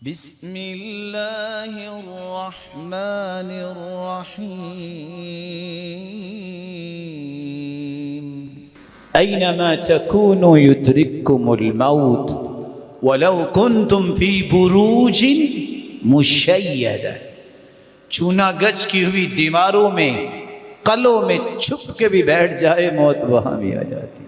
بسم اللہ الرحمن الرحیم أينما تكونوا يدرككم الموت ولو كنتم في بروج مشيدة. چونا گچ کی ہوئی دیواروں میں قلعوں میں چھپ کے بھی بیٹھ جائے موت وہاں بھی آ جاتی.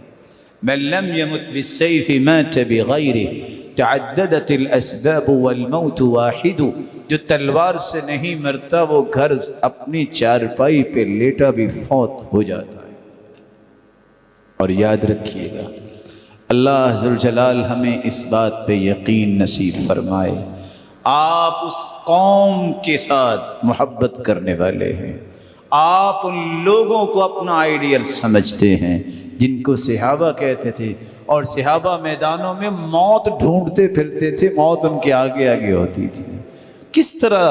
من لم يمت بالسيف مات بغيره تعددت الاسباب والموت واحد. جو تلوار سے نہیں مرتا وہ گھر اپنی چارپائی پہ لیٹا بھی فوت ہو جاتا ہے. اور یاد رکھیے گا اللہ ذوالجلال ہمیں اس بات پہ یقین نصیب فرمائے. آپ اس قوم کے ساتھ محبت کرنے والے ہیں، آپ ان لوگوں کو اپنا آئیڈیل سمجھتے ہیں جن کو صحابہ کہتے تھے، اور صحابہ میدانوں میں موت ڈھونڈتے پھرتے تھے، موت ان کے آگے آگے ہوتی تھی. کس طرح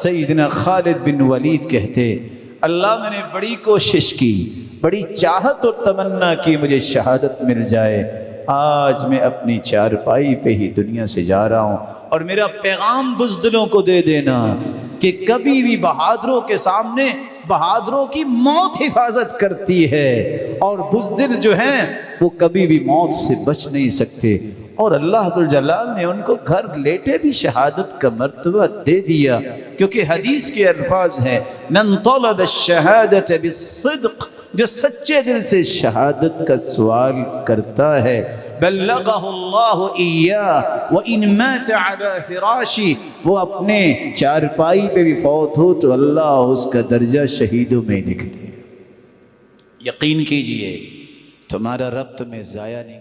سیدنا خالد بن ولید کہتے اللہ میں نے بڑی کوشش کی، بڑی چاہت اور تمنا کی مجھے شہادت مل جائے، آج میں اپنی چارپائی پہ ہی دنیا سے جا رہا ہوں. اور میرا پیغام بزدلوں کو دے دینا کہ کبھی بھی بہادروں کے سامنے بہادروں کی موت حفاظت کرتی ہے، اور بزدل جو ہیں وہ کبھی بھی موت سے بچ نہیں سکتے. اور اللہ ذوالجلال نے ان کو گھر لیٹے بھی شہادت کا مرتبہ دے دیا، کیونکہ حدیث کے الفاظ ہیں من طلب الشہادت بالصدق، جو سچے دل سے شہادت کا سوال کرتا ہے بلغہ اللہ ایاہ وان مات علی فراشی، وہ اپنے چارپائی پہ بھی فوت ہو تو اللہ اس کا درجہ شہیدوں میں لکھ دے. یقین کیجئے تمہارا رب تمہیں ضائع نہیں